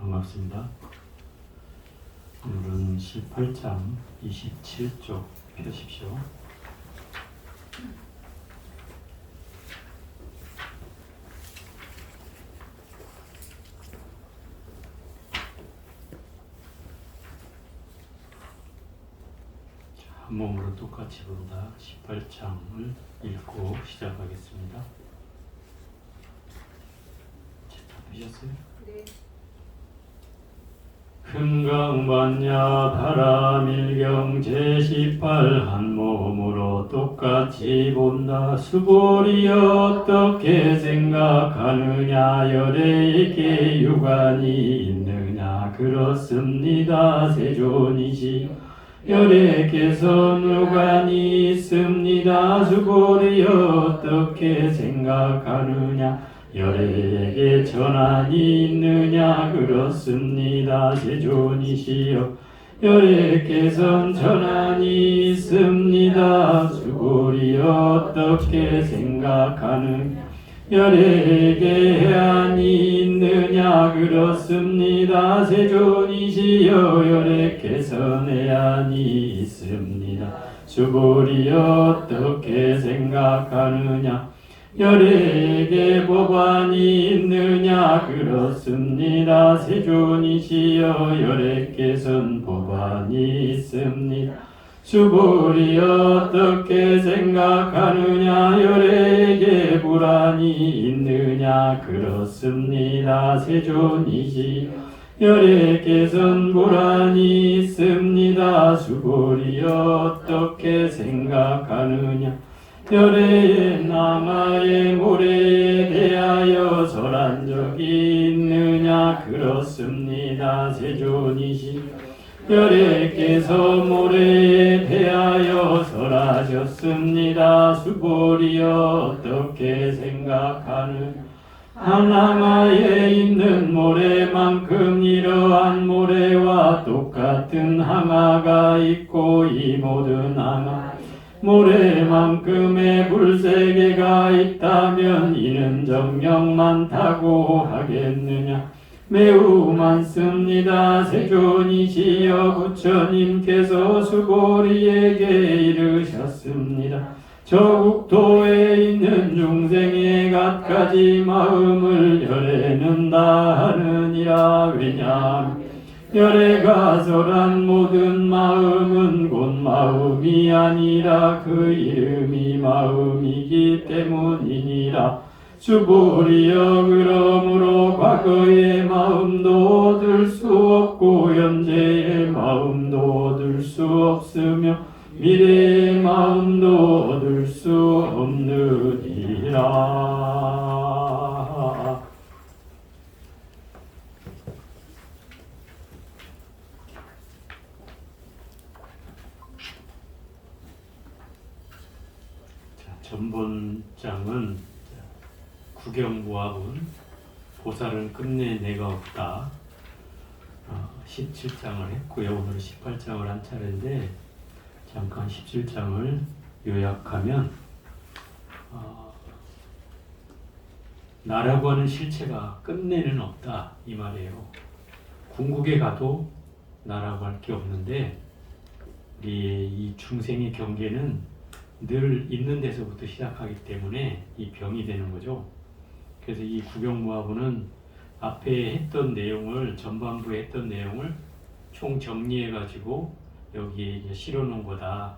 반갑습니다. 오늘은 18장 27쪽 펴십시오. 한 몸으로 똑같이 본다. 18장을 읽고 시작하겠습니다. 다 펴셨어요? 네. 금강반야 바라밀경 제18 한 몸으로 똑같이 본다. 수볼이 어떻게 생각하느냐. 열애에게 유관이 있느냐. 그렇습니다. 세존이시 열애께서 유관이 있습니다. 수볼이 어떻게 생각하느냐. 열애에게 전환이 있느냐. 그렇습니다. 세존이시여 열애께선 전환이 있습니다. 수골이 어떻게 생각하느냐. 열애에게 해안이 있느냐. 그렇습니다. 세존이시여 열애께선 해안이 있습니다. 수골이 어떻게 생각하느냐. 열애에게 법안이 있느냐. 그렇습니다. 세존이시여 열애께선 법안이 있습니다. 수불이 어떻게 생각하느냐. 열애에게 불안이 있느냐. 그렇습니다. 세존이시여 열애께선 불안이 있습니다. 수불이 어떻게 생각하느냐. 열애의 남아의 모래에 대하여 설한 적이 있느냐. 그렇습니다. 세존이시 열애께서 모래에 대하여 설하셨습니다. 수볼이 어떻게 생각하느냐. 항아에 있는 모래만큼 이러한 모래와 똑같은 항아가 있고, 이 모든 항아 모래만큼의 불세계가 있다면 이는 정녕 많다고 하겠느냐. 매우 많습니다. 세존이시여 부처님께서 수보리에게 이르셨습니다. 저 국토에 있는 중생의 갖가지 마음을 열애는 다 하느니라. 왜냐하면 열애가 설한 모든 마음은 곧 마음이 아니라 그 이름이 마음이기 때문이니라. 수불이여 그러므로 과거의 마음도 얻을 수 없고 현재의 마음도 얻을 수 없으며 미래의 마음도 얻을 수 없느니라. 전본장은 구경무합은 보살은 끝내 내가 없다 17장을 했고요. 오늘 18장을 한 차례인데 잠깐 17장을 요약하면 나라고 하는 실체가 끝내는 없다 이 말이에요. 궁극에 가도 나라고 할 게 없는데 우리의 이 중생의 경계는 늘 있는 데서부터 시작하기 때문에 이 병이 되는 거죠. 그래서 이 구경무화부는 앞에 했던 내용을, 전반부에 했던 내용을 총 정리해 가지고 여기에 이제 실어놓은 거다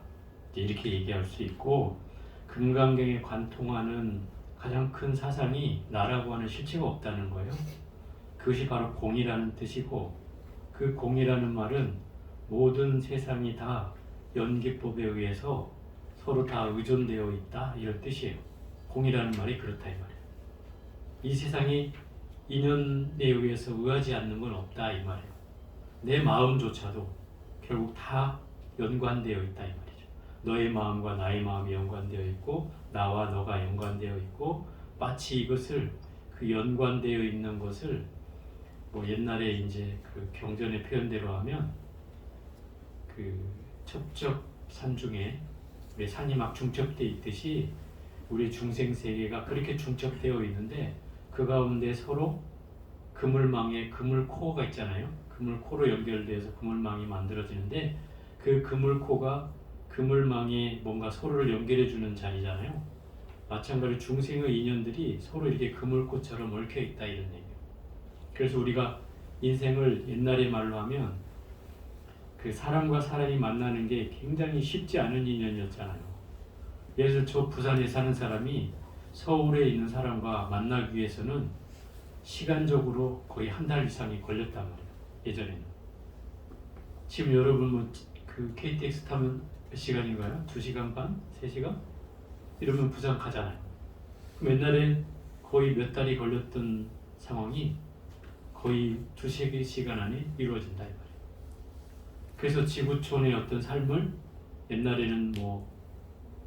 이렇게 얘기할 수 있고, 금강경에 관통하는 가장 큰 사상이 나라고 하는 실체가 없다는 거예요. 그것이 바로 공이라는 뜻이고, 그 공이라는 말은 모든 세상이 다 연기법에 의해서 서로 다 의존되어 있다 이런 뜻이에요. 공이라는 말이 그렇다 이 말이에요. 이 세상이 인연에 의해서 의하지 않는 건 없다 이 말이에요. 내 마음조차도 결국 다 연관되어 있다 이 말이죠. 너의 마음과 나의 마음이 연관되어 있고 나와 너가 연관되어 있고, 마치 이것을 그 연관되어 있는 것을 뭐 옛날에 이제 그 경전의 표현대로 하면 그 첩적 산중에 우리 산이 막 중첩되어 있듯이 우리 중생 세계가 그렇게 중첩되어 있는데 그 가운데 서로 그물망에 그물코가 있잖아요. 그물코로 연결돼서 그물망이 만들어지는데 그 그물코가 그물망에 뭔가 서로를 연결해주는 자리잖아요. 마찬가지로 중생의 인연들이 서로 이렇게 그물코처럼 얽혀 있다 이런 얘기예요. 그래서 우리가 인생을 옛날의 말로 하면 그 사람과 사람이 만나는 게 굉장히 쉽지 않은 인연이었잖아요. 예를 들어 저 부산에 사는 사람이 서울에 있는 사람과 만나기 위해서는 시간적으로 거의 한 달 이상이 걸렸단 말이에요. 예전에는. 지금 여러분 그 KTX 타면 몇 시간인가요? 2시간 반? 3시간? 이러면 부산 가잖아요. 그럼 옛날에 거의 몇 달이 걸렸던 상황이 거의 2-3시간 안에 이루어진다 이 말이에요. 그래서 지구촌의 어떤 삶을 옛날에는 뭐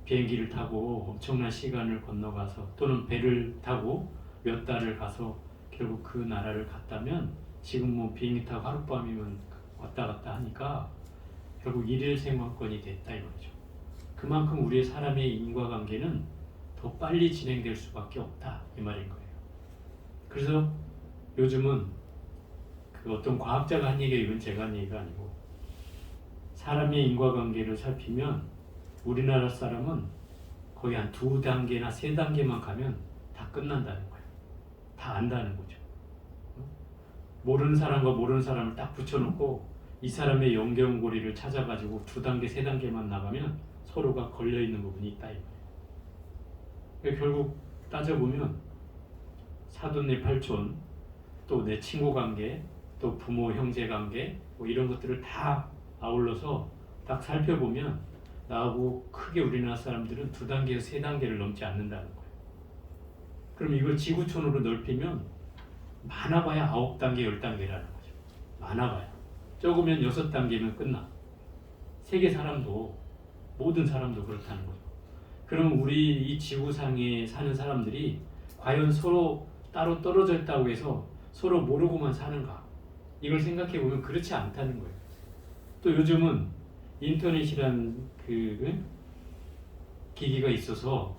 비행기를 타고 엄청난 시간을 건너가서 또는 배를 타고 몇 달을 가서 결국 그 나라를 갔다면 지금 뭐 비행기 타고 하룻밤이면 왔다 갔다 하니까 결국 일일 생활권이 됐다 이 말이죠. 그만큼 우리의 사람의 인과관계는 더 빨리 진행될 수밖에 없다 이 말인 거예요. 그래서 요즘은 그 어떤 과학자가 한 얘기가 이건 제가 한 얘기가 아니고 사람의 인과관계를 살피면 우리나라 사람은 거의 한 2단계나 3단계만 가면 다 끝난다는 거예요. 다 안다는 거죠. 모르는 사람과 모르는 사람을 딱 붙여놓고 이 사람의 연결고리를 찾아가지고 2단계, 3단계만 나가면 서로가 걸려있는 부분이 있다 이 말이에요. 결국 따져보면 사돈 내 팔촌, 또 내 친구 관계, 또 부모 형제 관계 뭐 이런 것들을 다 아울러서 딱 살펴보면 나하고 크게 우리나라 사람들은 2단계에서 3단계를 넘지 않는다는 거예요. 그럼 이걸 지구촌으로 넓히면 많아봐야 9단계, 10단계라는 거죠. 많아봐야. 적으면 6단계면 끝나. 세계 사람도 모든 사람도 그렇다는 거죠. 그럼 우리 이 지구상에 사는 사람들이 과연 서로 따로 떨어져 있다고 해서 서로 모르고만 사는가? 이걸 생각해 보면 그렇지 않다는 거예요. 또 요즘은 인터넷이라는 그 기기가 있어서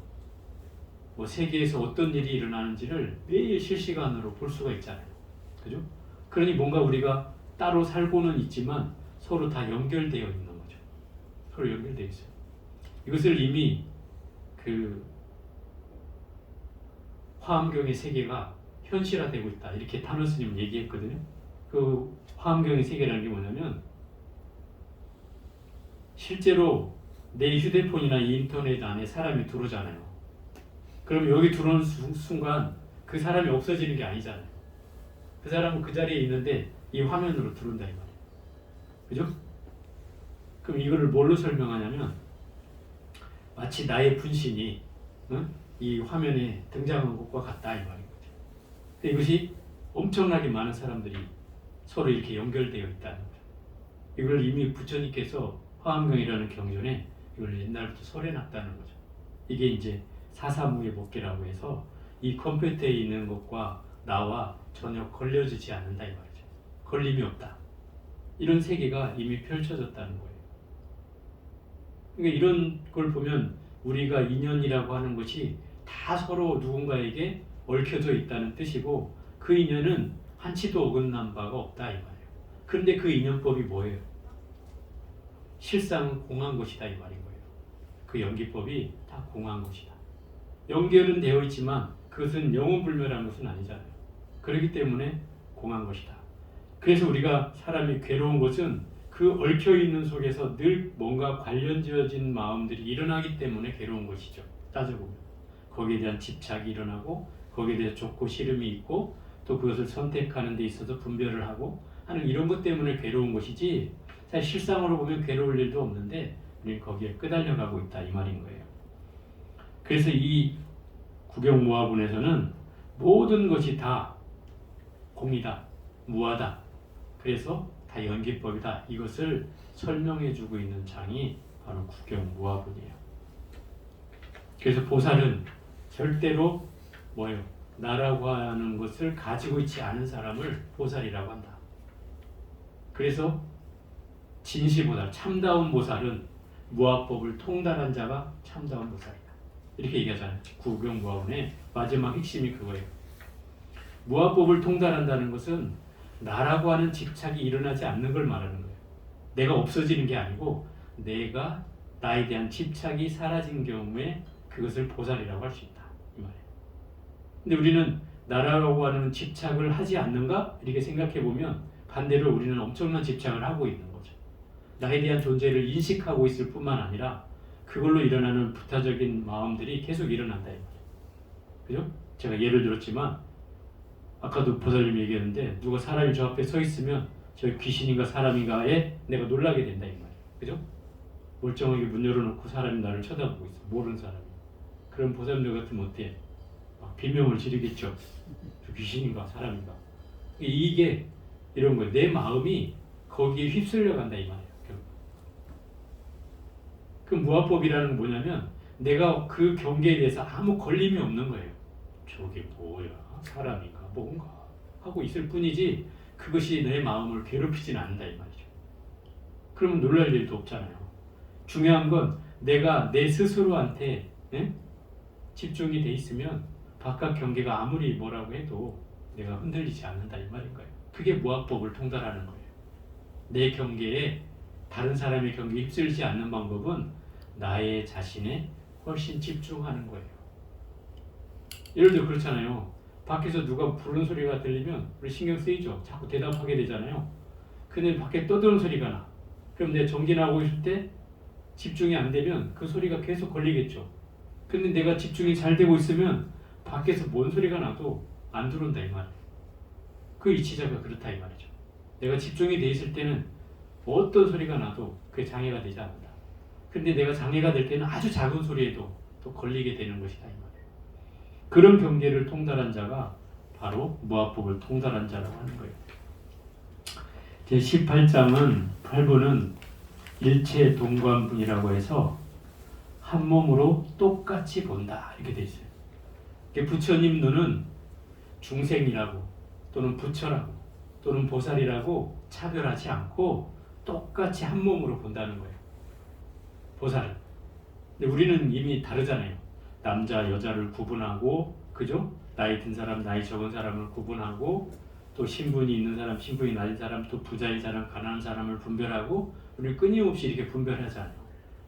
뭐 세계에서 어떤 일이 일어나는지를 매일 실시간으로 볼 수가 있잖아요. 그죠? 그러니 뭔가 우리가 따로 살고는 있지만 서로 다 연결되어 있는 거죠. 서로 연결되어 있어요. 이것을 이미 그 화엄경의 세계가 현실화되고 있다. 이렇게 타노스님 얘기했거든요. 그 화엄경의 세계라는 게 뭐냐면 실제로 내 휴대폰이나 인터넷 안에 사람이 들어오잖아요. 그럼 여기 들어오는 순간 그 사람이 없어지는 게 아니잖아요. 그 사람은 그 자리에 있는데 이 화면으로 들어온다 이 말이에요. 그죠? 그럼 이거를 뭘로 설명하냐면 마치 나의 분신이 이 화면에 등장한 것과 같다 이 말인 거죠. 이것이 엄청나게 많은 사람들이 서로 이렇게 연결되어 있다는 거죠. 이걸 이미 부처님께서 화엄경이라는 경전에 이걸 옛날부터 설해놨다는 거죠. 이게 이제 사사무의 법계라고 해서 이 컴퓨터에 있는 것과 나와 전혀 걸려지지 않는다 이 말이죠. 걸림이 없다. 이런 세계가 이미 펼쳐졌다는 거예요. 그러니까 이런 걸 보면 우리가 인연이라고 하는 것이 다 서로 누군가에게 얽혀져 있다는 뜻이고 그 인연은 한치도 어긋난 바가 없다 이 말이에요. 그런데 그 인연법이 뭐예요? 실상은 공한 것이다 이 말인 거예요. 그 연기법이 다 공한 것이다. 연결은 되어 있지만 그것은 영원불멸한 것은 아니잖아요. 그렇기 때문에 공한 것이다. 그래서 우리가 사람이 괴로운 것은 그 얽혀있는 속에서 늘 뭔가 관련지어진 마음들이 일어나기 때문에 괴로운 것이죠. 따져보면 거기에 대한 집착이 일어나고 거기에 대해 좋고 싫음이 있고 또 그것을 선택하는 데 있어서 분별을 하고 하는 이런 것 때문에 괴로운 것이지 사실 실상으로 보면 괴로울 일도 없는데 우리는 거기에 끄달려가고 있다 이 말인 거예요. 그래서 이 구경무화본에서는 모든 것이 다 공이다, 무하다. 그래서 다 연기법이다. 이것을 설명해주고 있는 장이 바로 구경무화본이에요. 그래서 보살은 절대로 뭐예요? 나라고 하는 것을 가지고 있지 않은 사람을 보살이라고 한다. 그래서 진시보살, 참다운 보살은 무아법을 통달한 자가 참다운 보살이다. 이렇게 얘기하잖아요. 구경무화본의 마지막 핵심이 그거예요. 무아법을 통달한다는 것은 나라고 하는 집착이 일어나지 않는 걸 말하는 거예요. 내가 없어지는 게 아니고 내가 나에 대한 집착이 사라진 경우에 그것을 보살이라고 할 수 있다. 이 말이에요. 근데 우리는 나라라고 하는 집착을 하지 않는가? 이렇게 생각해 보면 반대로 우리는 엄청난 집착을 하고 있는 거죠. 나에 대한 존재를 인식하고 있을 뿐만 아니라 그걸로 일어나는 부타적인 마음들이 계속 일어난다. 이 말이에요. 그죠? 제가 예를 들었지만 아까도 보살님이 얘기했는데 누가 사람이 저 앞에 서 있으면 저 귀신인가 사람인가에 내가 놀라게 된다 이 말이에요. 그죠? 멀쩡하게 문 열어놓고 사람이 나를 쳐다보고 있어. 모르는 사람이. 그럼 보살님들 같으면 어때? 막 비명을 지르겠죠. 저 귀신인가 사람인가. 이게 이런 거예요. 내 마음이 거기에 휩쓸려 간다 이 말이에요. 그 무아법이라는 건 뭐냐면 내가 그 경계에 대해서 아무 걸림이 없는 거예요. 저게 뭐야? 사람인가 뭔가 하고 있을 뿐이지 그것이 내 마음을 괴롭히지는 않는다 이 말이죠. 그러면 놀랄 일도 없잖아요. 중요한 건 내가 내 스스로한테 집중이 돼 있으면 바깥 경계가 아무리 뭐라고 해도 내가 흔들리지 않는다 이 말인 거예요. 그게 무아법을 통달하는 거예요. 내 경계에 다른 사람의 경계에 휩쓸지 않는 방법은 나의 자신에 훨씬 집중하는 거예요. 예를 들어 그렇잖아요. 밖에서 누가 부르는 소리가 들리면 우리 신경 쓰이죠. 자꾸 대답하게 되잖아요. 근데 밖에 떠드는 소리가 나. 그럼 내 정진하고 있을 때 집중이 안 되면 그 소리가 계속 걸리겠죠. 근데 내가 집중이 잘 되고 있으면 밖에서 뭔 소리가 나도 안 들어온다 이 말이에요. 그 이치자가 그렇다 이 말이죠. 내가 집중이 돼 있을 때는 어떤 소리가 나도 그게 장애가 되지 않는다. 근데 내가 장애가 될 때는 아주 작은 소리에도 또 걸리게 되는 것이다 이 말이에요. 그런 경계를 통달한 자가 바로 무아법을 통달한 자라고 하는 거예요. 제18장은 8부는 일체 동관분이라고 해서 한 몸으로 똑같이 본다 이렇게 돼 있어요. 부처님 눈은 중생이라고 또는 부처라고 또는 보살이라고 차별하지 않고 똑같이 한 몸으로 본다는 거예요. 보살은. 근데 우리는 이미 다르잖아요. 남자 여자를 구분하고 그죠? 나이 든 사람 나이 적은 사람을 구분하고 또 신분이 있는 사람 신분이 낮은 사람 또 부자인 사람 가난한 사람을 분별하고 우리 끊임없이 이렇게 분별하잖아요.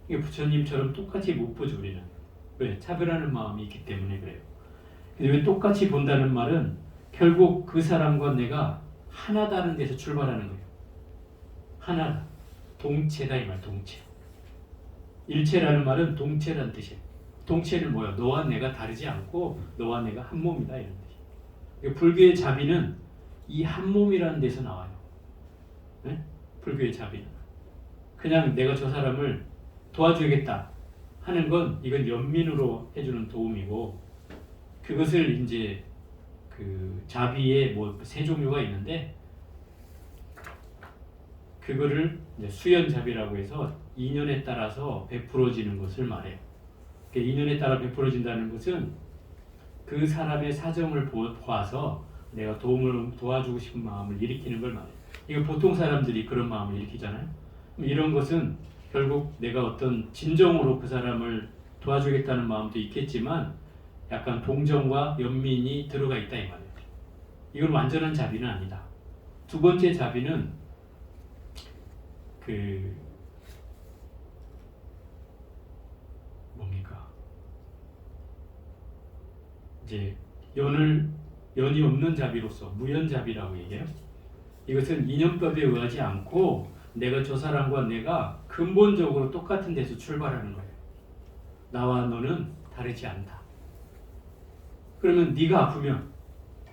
이게 부처님처럼 똑같이 못 보죠 우리는. 왜? 차별하는 마음이 있기 때문에 그래요. 근데 왜 똑같이 본다는 말은 결국 그 사람과 내가 하나다는 데서 출발하는 거예요. 하나다. 동체다 이 말. 동체. 일체라는 말은 동체라는 뜻이에요. 동체는 뭐야? 너와 내가 다르지 않고 너와 내가 한 몸이다 이런 뜻이에요. 불교의 자비는 이 한 몸이라는 데서 나와요. 네? 불교의 자비는 그냥 내가 저 사람을 도와줘야겠다 하는 건 이건 연민으로 해주는 도움이고 그것을 이제 그 자비의 뭐 세 종류가 있는데 그거를 이제 수연자비라고 해서 인연에 따라서 베풀어지는 것을 말해요. 인연에 따라 베풀어진다는 것은 그 사람의 사정을 보아서 내가 도와주고 싶은 마음을 일으키는 걸 말해요. 이거 보통 사람들이 그런 마음을 일으키잖아요. 이런 것은 결국 내가 어떤 진정으로 그 사람을 도와주겠다는 마음도 있겠지만 약간 동정과 연민이 들어가 있다 이 말이에요. 이건 완전한 자비는 아니다. 두 번째 자비는 뭡니까? 이제 연이 없는 자비로서 무연자비라고 얘기해요. 이것은 인연법에 의하지 않고 내가 저 사람과 내가 근본적으로 똑같은 데서 출발하는 거예요. 나와 너는 다르지 않다. 그러면 네가 아프면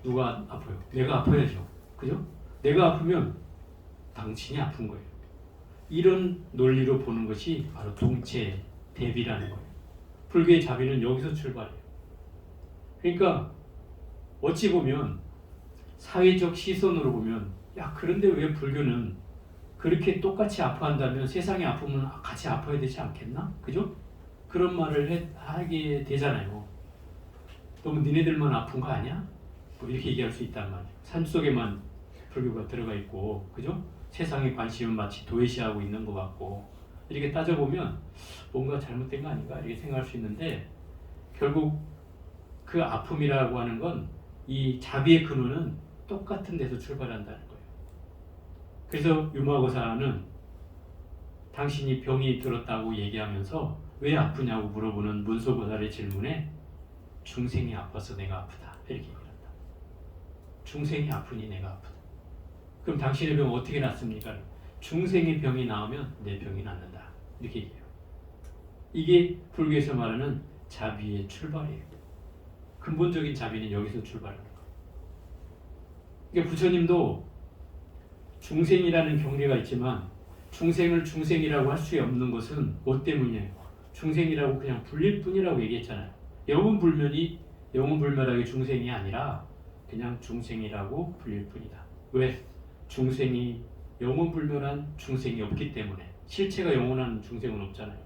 누가 아파요? 내가 아파야죠. 그죠? 내가 아프면 당신이 아픈 거예요. 이런 논리로 보는 것이 바로 동체 대비라는 거예요. 불교의 자비는 여기서 출발해요. 그러니까 어찌 보면 사회적 시선으로 보면 야 그런데 왜 불교는 그렇게 똑같이 아파한다면 세상에 아프면 같이 아파야 되지 않겠나? 그죠? 그런 말을 하게 되잖아요. 너무 니네들만 아픈 거 아니야? 뭐 이렇게 얘기할 수 있단 말이에요. 산속에만 불교가 들어가 있고 그죠? 세상에 관심은 마치 도외시하고 있는 것 같고 이렇게 따져보면 뭔가 잘못된 거 아닌가 이렇게 생각할 수 있는데 결국 그 아픔이라고 하는 건 이 자비의 근원은 똑같은 데서 출발한다는 거예요. 그래서 유마고사는 당신이 병이 들었다고 얘기하면서 왜 아프냐고 물어보는 문소고사의 질문에 중생이 아파서 내가 아프다 이렇게 얘기한다. 중생이 아프니 내가 아프다. 그럼 당신의 병 어떻게 낫습니까? 중생의 병이 나으면 내 병이 낫는다 이렇게 얘기해요. 이게 불교에서 말하는 자비의 출발이에요. 근본적인 자비는 여기서 출발하는 거예요. 그러니까 부처님도 중생이라는 경계가 있지만 중생을 중생이라고 할 수 없는 것은 뭐 때문이에요? 중생이라고 그냥 불릴 뿐이라고 얘기했잖아요. 영원불멸하게 중생이 아니라 그냥 중생이라고 불릴 뿐이다. 왜? 중생이 영원불멸한 중생이 없기 때문에. 실체가 영원한 중생은 없잖아요.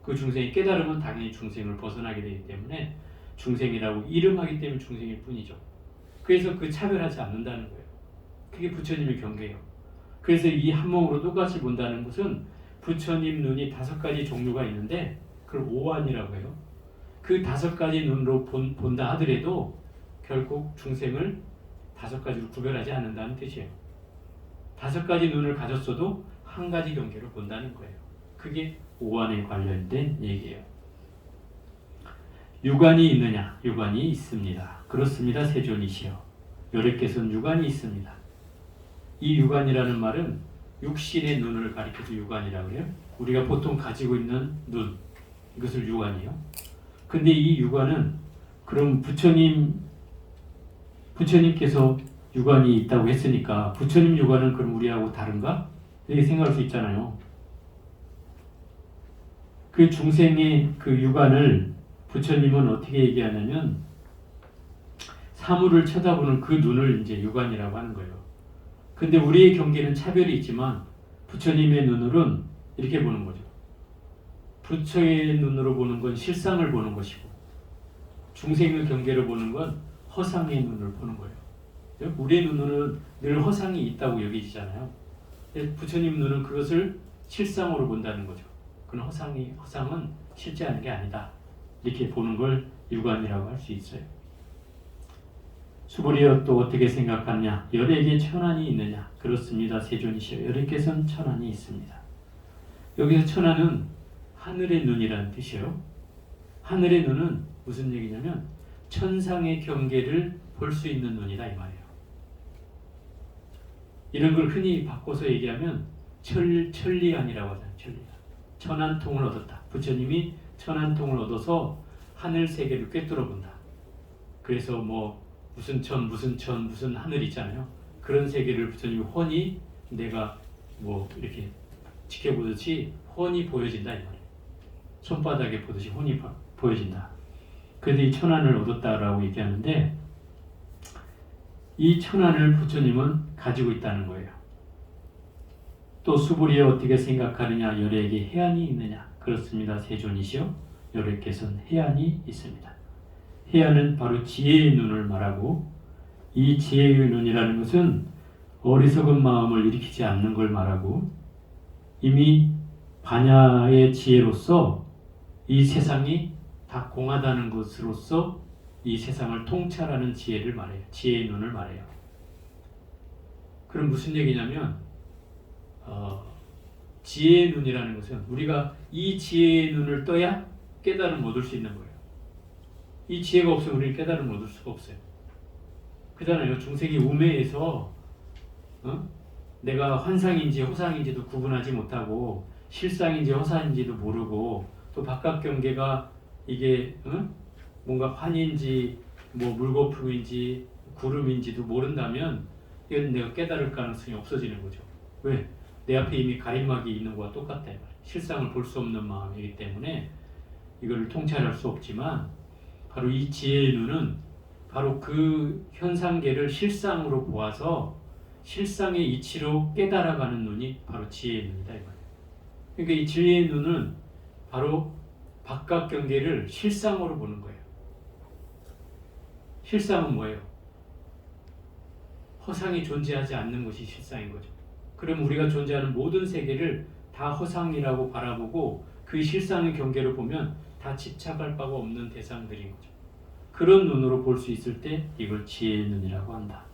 그 중생이 깨달으면 당연히 중생을 벗어나게 되기 때문에 중생이라고 이름하기 때문에 중생일 뿐이죠. 그래서 그 차별하지 않는다는 거예요. 그게 부처님의 경계예요. 그래서 이 한 몸으로 똑같이 본다는 것은 부처님 눈이 5가지 종류가 있는데 그걸 오한이라고 해요. 그 5가지 눈으로 본다 하더라도 결국 중생을 5가지로 구별하지 않는다는 뜻이에요. 5가지 눈을 가졌어도 한 가지 경계로 본다는 거예요. 그게 오한에 관련된 얘기예요. 유관이 있느냐? 유관이 있습니다. 그렇습니다. 세존이시여. 여래께서는 유관이 있습니다. 이 유관이라는 말은 육신의 눈을 가리켜서 유관이라고 해요. 우리가 보통 가지고 있는 눈, 이것을 유관이에요. 근데 이 유관은 그럼 부처님께서 유관이 있다고 했으니까 부처님 유관은 그럼 우리하고 다른가? 이렇게 생각할 수 있잖아요. 그 중생의 그 유관을 부처님은 어떻게 얘기하냐면 사물을 쳐다보는 그 눈을 이제 유관이라고 하는 거예요. 근데 우리의 경계는 차별이 있지만 부처님의 눈으로는 이렇게 보는 거죠. 부처의 눈으로 보는 건 실상을 보는 것이고 중생의 경계로 보는 건 허상의 눈을 보는 거예요. 우리의 눈으로는 늘 허상이 있다고 여기지잖아요. 부처님 눈은 그것을 실상으로 본다는 거죠. 그건 허상은 실제하는 게 아니다. 이렇게 보는 걸 유관이라고 할 수 있어요. 수보리여 또 어떻게 생각하느냐? 열에게 천안이 있느냐? 그렇습니다. 세존이시여. 열에께서는 천안이 있습니다. 여기서 천안은 하늘의 눈이라는 뜻이에요. 하늘의 눈은 무슨 얘기냐면 천상의 경계를 볼 수 있는 눈이다 이 말이에요. 이런 걸 흔히 바꿔서 얘기하면 천리안이라고 하잖아요. 천리안. 천안통을 얻었다. 부처님이 천안통을 얻어서 하늘 세계를 꿰뚫어 본다. 그래서 뭐 무슨 하늘 있잖아요. 그런 세계를 부처님이 훤히 내가 뭐 이렇게 지켜보듯이 훤히 보여진다 이 말이에요. 손바닥에 보듯이 훤히 보여진다. 그래서 이 천안을 얻었다라고 얘기하는데 이 천안을 부처님은 가지고 있다는 거예요. 또 수불이에 어떻게 생각하느냐? 열에게 해안이 있느냐? 그렇습니다. 세존이시여. 열에께서는 해안이 있습니다. 해안은 바로 지혜의 눈을 말하고 이 지혜의 눈이라는 것은 어리석은 마음을 일으키지 않는 걸 말하고 이미 반야의 지혜로서 이 세상이 다 공하다는 것으로서 이 세상을 통찰하는 지혜를 말해요. 지혜의 눈을 말해요. 그럼 무슨 얘기냐면 지혜의 눈이라는 것은 우리가 이 지혜의 눈을 떠야 깨달음을 얻을 수 있는 거예요. 이 지혜가 없으면 우리는 깨달음을 얻을 수가 없어요. 그잖아요. 중생이 우매해서 내가 환상인지 허상인지도 구분하지 못하고 실상인지 허상인지도 모르고 또 바깥 경계가 이게 뭔가 환인지 뭐 물거품인지 구름인지도 모른다면 이건 내가 깨달을 가능성이 없어지는 거죠. 왜? 내 앞에 이미 가림막이 있는 것과 똑같다. 실상을 볼 수 없는 마음이기 때문에 이걸 통찰할 수 없지만 바로 이 지혜의 눈은 바로 그 현상계를 실상으로 보아서 실상의 이치로 깨달아가는 눈이 바로 지혜의 눈이다 이 말이에요. 그러니까 이 지혜의 눈은 바로 바깥 경계를 실상으로 보는 거예요. 실상은 뭐예요? 허상이 존재하지 않는 것이 실상인 거죠. 그럼 우리가 존재하는 모든 세계를 다 허상이라고 바라보고 그 실상의 경계로 보면 다 집착할 바가 없는 대상들인 거죠. 그런 눈으로 볼 수 있을 때 이걸 지혜의 눈이라고 한다.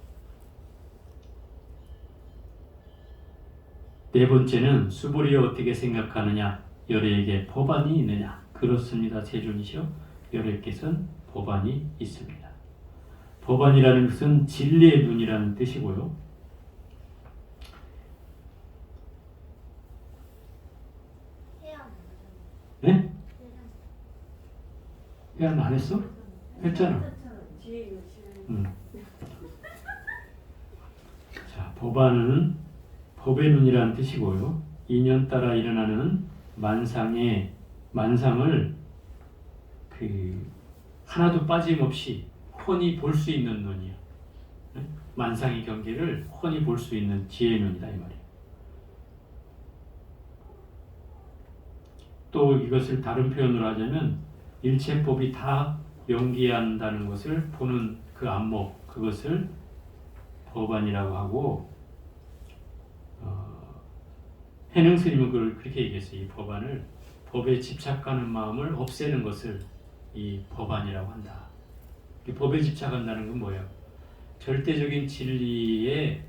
네 번째는 수보리어 어떻게 생각하느냐? 열애에게 법안이 있느냐? 그렇습니다. 세존이시여. 열애께서는 법안이 있습니다. 법안이라는 것은 진리의 눈이라는 뜻이고요. 네? 해안 안 했어? 했잖아. 자, 법안은 법의 눈이라는 뜻이고요. 인연 따라 일어나는 만상을 하나도 빠짐없이 훤히 볼 수 있는 눈이요. 네? 만상의 경계를 훤히 볼 수 있는 지혜의 눈이다 이 말이에요. 또 이것을 다른 표현으로 하자면 일체법이 다 연기한다는 것을 보는 그 안목, 그것을 법안이라고 하고, 해능 스님은 그걸 그렇게 얘기했어요. 이 법안을, 법에 집착하는 마음을 없애는 것을 이 법안이라고 한다. 이 법에 집착한다는 건 뭐예요? 절대적인 진리에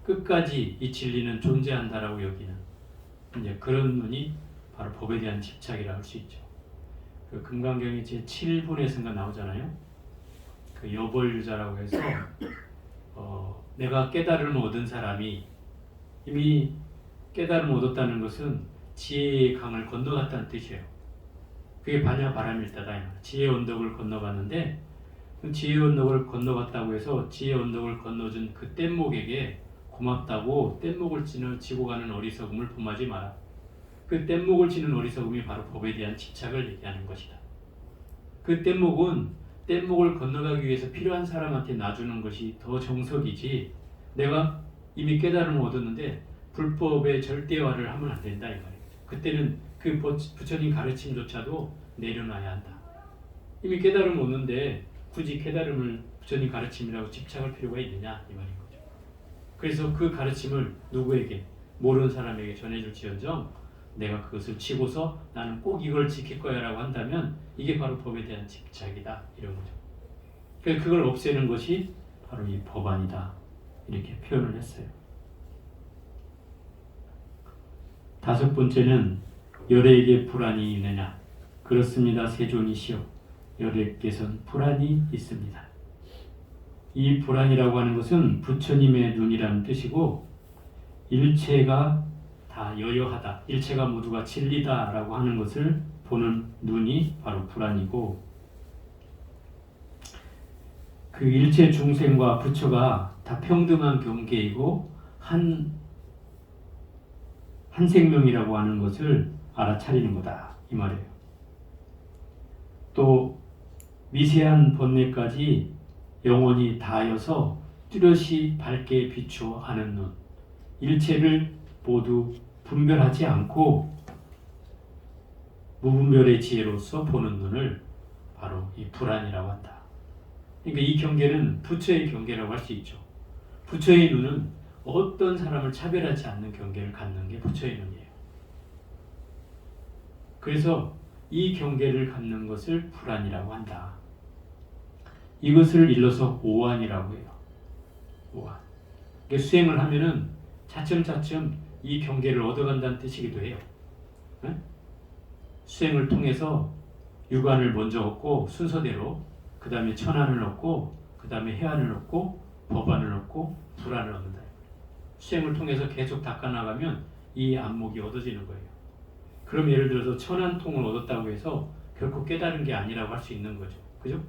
끝까지 이 진리는 존재한다라고 여기는 이제 그런 눈이 바로 법에 대한 집착이라고 할 수 있죠. 그 금강경의 제 7분에서가 나오잖아요. 그 여벌유자라고 해서 내가 깨달음을 얻은 사람이 이미 깨달음을 얻었다는 것은 지혜의 강을 건너갔다는 뜻이에요. 그게 반야바라밀다다. 지혜의 언덕을 건너갔는데 그 지혜의 언덕을 건너갔다고 해서 지혜의 언덕을 건너준 그 뗏목에게 고맙다고 뗏목을 지고 가는 어리석음을 범하지 마라. 그 뗏목을 지는 어리석음이 바로 법에 대한 집착을 얘기하는 것이다. 그 뗏목을 건너가기 위해서 필요한 사람한테 놔주는 것이 더 정석이지, 내가 이미 깨달음을 얻었는데 불법의 절대화를 하면 안 된다 이 말이에요. 그때는 그 부처님 가르침조차도 내려놔야 한다. 이미 깨달음을 얻는데 굳이 깨달음을 부처님 가르침이라고 집착할 필요가 있느냐 이 말인 거죠. 그래서 그 가르침을 누구에게, 모르는 사람에게 전해줄지언정 내가 그것을 치고서 나는 꼭 이걸 지킬 거야 라고 한다면 이게 바로 법에 대한 집착이다 이런 거죠. 그래서 그걸 없애는 것이 바로 이 법안이다 이렇게 표현을 했어요. 다섯 번째는 열애에게 불안이 있느냐? 그렇습니다. 세존이시여. 열애께서는 불안이 있습니다. 이 불안이라고 하는 것은 부처님의 눈이라는 뜻이고, 일체가 다 여여하다, 일체가 모두가 진리다라고 하는 것을 보는 눈이 바로 불안이고, 그 일체 중생과 부처가 다 평등한 경계이고 한 생명이라고 하는 것을 알아차리는 거다 이 말이에요. 또 미세한 번뇌까지 영원히 다하여서 뚜렷이 밝게 비추어 아는 눈, 일체를 모두 분별하지 않고 무분별의 지혜로서 보는 눈을 바로 이 불안이라고 한다. 그러니까 이 경계는 부처의 경계라고 할 수 있죠. 부처의 눈은 어떤 사람을 차별하지 않는 경계를 갖는 게 부처의 눈이에요. 그래서 이 경계를 갖는 것을 불안이라고 한다. 이것을 일러서 오안이라고 해요. 오안. 그러니까 수행을 하면은 차츰차츰 이 경계를 얻어간다는 뜻이기도 해요. 네? 수행을 통해서 유관을 먼저 얻고 순서대로 그 다음에 천안을 얻고 그 다음에 해안을 얻고 법안을 얻고 불안을 얻는다. 수행을 통해서 계속 닦아나가면 이 안목이 얻어지는 거예요. 그럼 예를 들어서 천안통을 얻었다고 해서 결코 깨달은 게 아니라고 할 수 있는 거죠. 그죠?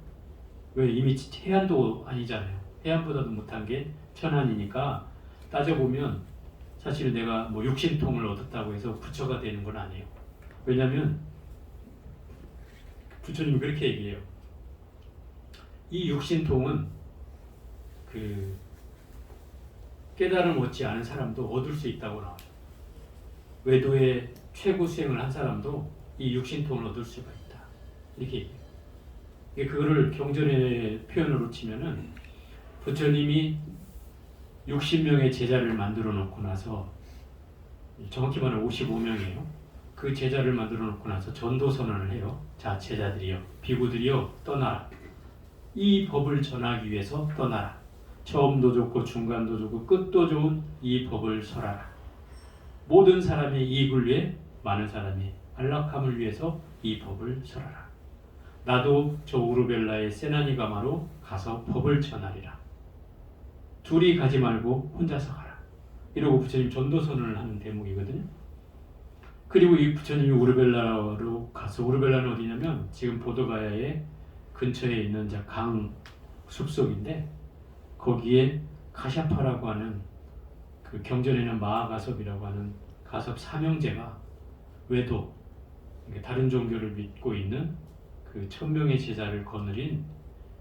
왜? 이미 해안도 아니잖아요. 해안보다도 못한 게 천안이니까 따져보면 사실 내가 뭐 육신통을 얻었다고 해서 부처가 되는 건 아니에요. 왜냐하면 부처님이 그렇게 얘기해요. 이 육신통은 그 깨달음 얻지 않은 사람도 얻을 수 있다고 나와요. 외도의 최고 수행을 한 사람도 이 육신통을 얻을 수가 있다. 이렇게 얘기해요. 그거를 경전의 표현으로 치면은 부처님이 60명의 제자를 만들어 놓고 나서, 정확히 말하면 55명이에요. 그 그 제자를 만들어 놓고 나서 전도 선언을 해요. 자, 제자들이여, 비구들이여, 떠나라. 이 법을 전하기 위해서 떠나라. 처음도 좋고 중간도 좋고 끝도 좋은 이 법을 설하라. 모든 사람의 이익을 위해 많은 사람이 안락함을 위해서 이 법을 설하라. 나도 저 우르벨라의 세나니가마로 가서 법을 전하리라. 둘이 가지 말고 혼자서 가라. 이러고 부처님 전도선언을 하는 대목이거든요. 그리고 이 부처님이 우르벨라로 가서, 우르벨라는 어디냐면 지금 보도가야의 근처에 있는 강 숲속인데, 거기에 카샤파라고 하는 그 경전에는 마하가섭이라고 하는 가섭 삼형제가 외도, 다른 종교를 믿고 있는 그 1000명의 제자를 거느린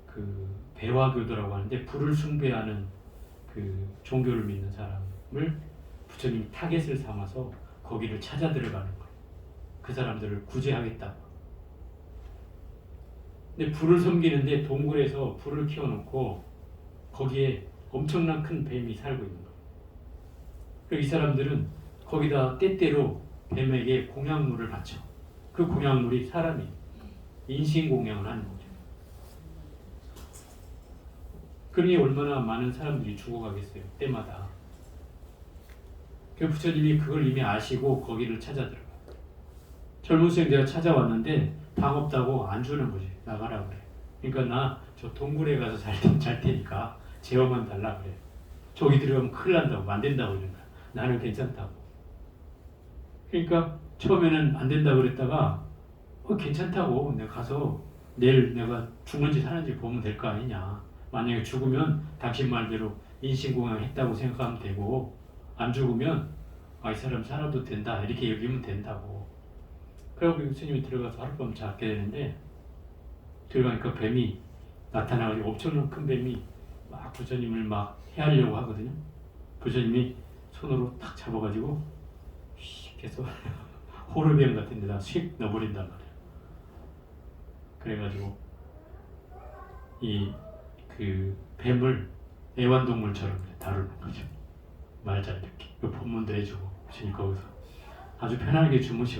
그 배화교도라고 하는데, 불을 숭배하는 그 종교를 믿는 사람을 부처님이 타겟을 삼아서 거기를 찾아 들어가는 거예요. 그 사람들을 구제하겠다. 근데 불을 섬기는데 동굴에서 불을 켜놓고 거기에 엄청난 큰 뱀이 살고 있는 거예요. 그리고 이 사람들은 거기다 때때로 뱀에게 공양물을 바쳐. 그 공양물이 사람이 인신공양을 하는 거죠. 그러니 얼마나 많은 사람들이 죽어가겠어요, 때마다. 그 부처님이 그걸 이미 아시고 거기를 찾아 들어가요. 젊은 수행자가 찾아왔는데 방 없다고 안 주는 거지. 나가라 그래. 그러니까 나 저 동굴에 가서 잘 테니까 제어만 달라 그래. 저기 들어가면 큰일 난다고, 안 된다고 그러는 거야. 나는 괜찮다고. 그러니까 처음에는 안 된다고 그랬다가 괜찮다고, 내가 가서 내일 내가 죽는지 사는지 보면 될 거 아니냐. 만약에 죽으면 당신 말대로 인신공양 했다고 생각하면 되고, 안 죽으면 이 사람 살아도 된다, 이렇게 여기면 된다고. 그래서 스님이 들어가서 하룻밤 자게 되는데, 들어가니까 뱀이 나타나가지고 엄청난 큰 뱀이 막 부처님을 막 해하려고 하거든요. 부처님이 손으로 탁 잡아가지고 휙 해서 호르비언 같은 데다 휙 넣어버린단 말이에요. 그래가지고 그 뱀을 애완동물처럼 다루는 거죠. 말잘 듣게. 그 법문도 해주고, 부처님 거기서 아주 편하게 주무셔.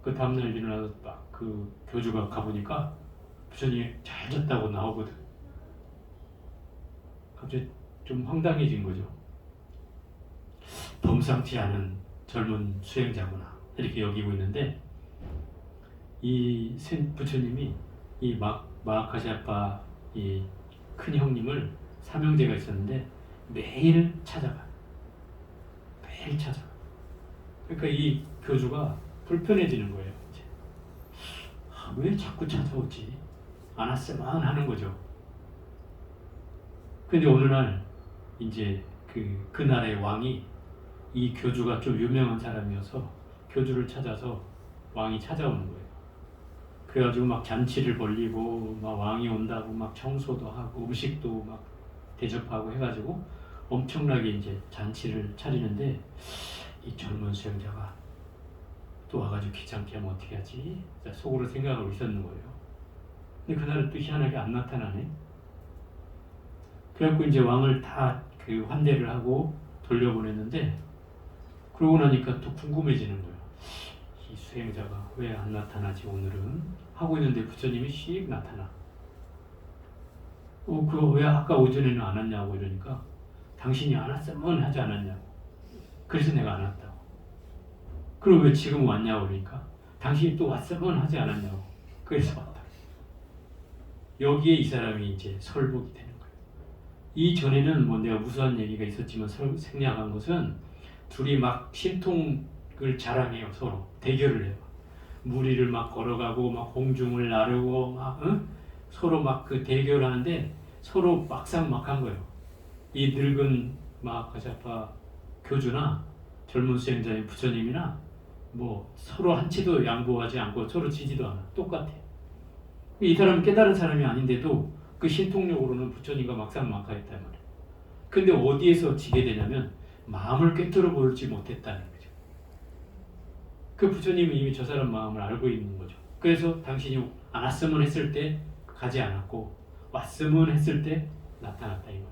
그 다음날 일어나서 막 그 교주가 가보니까 부처님이 잘 잤다고 나오거든. 갑자기 좀 황당해진 거죠. 범상치 않은 젊은 수행자구나, 이렇게 여기고 있는데, 이 부처님이 이 마하카샤파 이 큰 형님을 삼형제가 있었는데 매일 찾아가. 매일 찾아가. 그러니까 이 교주가 불편해지는 거예요. 이제. 왜 자꾸 찾아오지? 안 왔으면 하는 거죠. 근데 어느 날 이제 그 나라의 왕이, 이 교주가 좀 유명한 사람이어서 교주를 찾아서 왕이 찾아오는 거예요. 그래가지고 막 잔치를 벌리고, 막 왕이 온다고 막 청소도 하고 음식도 막 대접하고 해가지고 엄청나게 이제 잔치를 차리는데, 이 젊은 수행자가 또 와가지고 귀찮게 하면 어떻게 하지? 속으로 생각하고 있었는 거예요. 근데 그날은 또 희한하게 안 나타나네. 그래갖고 이제 왕을 다 그 환대를 하고 돌려보냈는데, 그러고 나니까 또 궁금해지는 거예요. 이 수행자가 왜 안 나타나지 오늘은? 하고 있는데 부처님이 씩 나타나. 그거 왜 아까 오전에는 안 왔냐고 이러니까, 당신이 안 왔으면 하지 않았냐고. 그래서 내가 안 왔다고. 그럼 왜 지금 왔냐고 그러니까, 당신이 또 왔으면 하지 않았냐고. 그래서 왔다. 여기에 이 사람이 이제 설복이 되는 거예요. 이전에는 뭐 내가 무수한 얘기가 있었지만 생략한 것은, 둘이 막 신통을 자랑해요. 서로 대결을 해요. 무리를 막 걸어가고 막 공중을 나르고 막 서로 막 그 대결하는데 서로 막상막한 거예요. 이 늙은 마하카샤파 교주나 젊은 수행자인 부처님이나 뭐 서로 한치도 양보하지 않고 서로 지지도 않아. 똑같아. 이 사람은 깨달은 사람이 아닌데도 그 신통력으로는 부처님과 막상막하했단 말이에요. 근데 어디에서 지게 되냐면, 마음을 꿰뚫어 보지 못했다는 거죠. 그 부처님은 이미 저 사람 마음을 알고 있는 거죠. 그래서 당신이 안 왔으면 했을 때 가지 않았고, 왔으면 했을 때 나타났다 이 말이에요.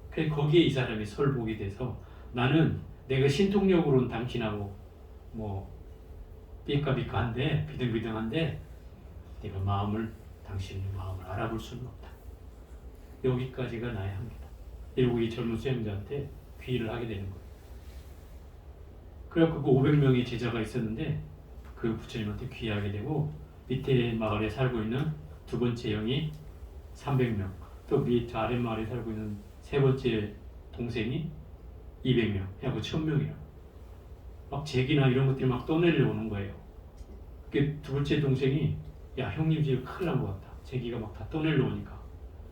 그래서 거기에 이 사람이 설복이 돼서, 나는 내가 신통력으로는 당신하고 뭐 삐까삐까한데 비등비등한데 내가 당신의 마음을 알아볼 수는 없다. 여기까지가 나의 한계다. 이러고 이 젊은 수행자한테 귀의를 하게 되는 거예요. 그래갖고 그 500명의 제자가 있었는데 그 부처님한테 귀의하게 되고 밑에 마을에 살고 있는 두 번째 형이 300명, 또 밑 아랫마을에 살고 있는 세 번째 동생이 200명, 해갖고 1000명이야. 막 제기나 이런 것들이 막 떠내려 오는 거예요. 그 두 번째 동생이 야 형님 집에 큰일 난 것 같다. 제기가 막 다 떠내려 오니까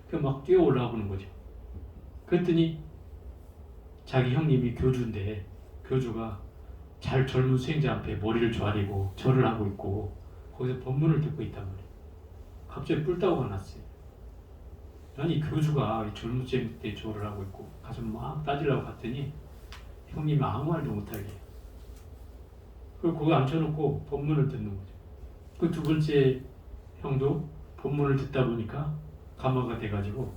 그 막 뛰어 올라와 보는 거죠. 그랬더니 자기 형님이 교주인데 교주가 잘 젊은 수행자 앞에 머리를 조아리고 절을 하고 있고 거기서 법문을 듣고 있단 말이에요. 갑자기 뿔따구가 났어요. 아니 교주가 젊은 수행자 때 절을 하고 있고 가서 막 따지려고 갔더니 형님이 아무 말도 못하게 그리고 거기 앉혀놓고 법문을 듣는 거죠. 그 두 번째 형도 법문을 듣다 보니까 감화가 돼가지고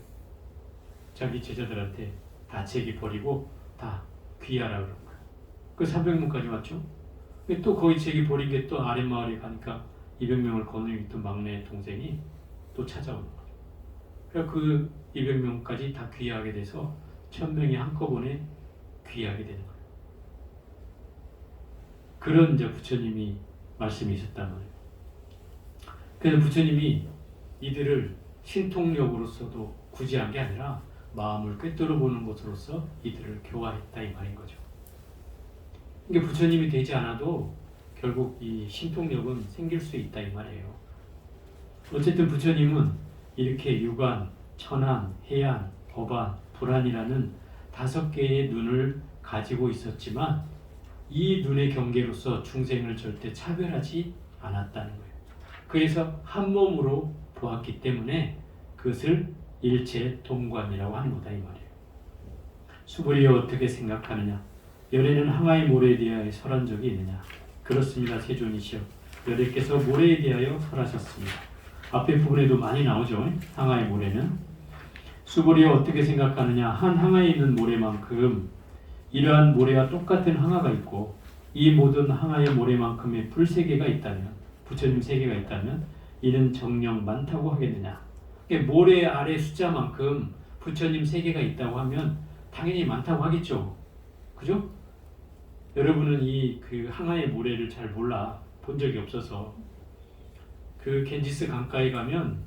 자기 제자들한테 다 제기 버리고 다 귀하라 그런 거예요. 그 300명까지 왔죠. 또 거기 제기 버린 게 또 아랫마을에 가니까 200명을 거느리고 있던 막내 동생이 또 찾아오는 거죠. 그래서 그 200명까지 다 귀하게 돼서 1000명이 한꺼번에 귀하게 되는 거예요. 그런 이제 부처님이 말씀이 있었단 말이에요. 그래서 부처님이 이들을 신통력으로서도 구제한 게 아니라 마음을 꿰뚫어 보는 것으로서 이들을 교화했다 이 말인 거죠. 이게 부처님이 되지 않아도 결국 이 신통력은 생길 수 있다 이 말이에요. 어쨌든 부처님은 이렇게 유관, 천안, 해안, 법안, 불안이라는 5개의 눈을 가지고 있었지만 이 눈의 경계로서 중생을 절대 차별하지 않았다는 거예요. 그래서 한 몸으로 보았기 때문에 그것을 일체 동관이라고 하는 거다 이 말이에요. 수불이여 어떻게 생각하느냐? 열애는 항아의 모래에 대하여 설한 적이 있느냐? 그렇습니다. 세존이시여. 열애께서 모래에 대하여 설하셨습니다. 앞에 부분에도 많이 나오죠. 항아의 모래는. 수불이여 어떻게 생각하느냐? 한 항아에 있는 모래만큼 이러한 모래와 똑같은 항아가 있고 이 모든 항아의 모래만큼의 불세계가 있다면 부처님 세계가 있다면 이는 정녕 많다고 하겠느냐? 모래 아래 숫자만큼 부처님 세계가 있다고 하면 당연히 많다고 하겠죠. 그죠? 여러분은 그 항아의 모래를 잘 몰라 본 적이 없어서 그 겐지스 강가에 가면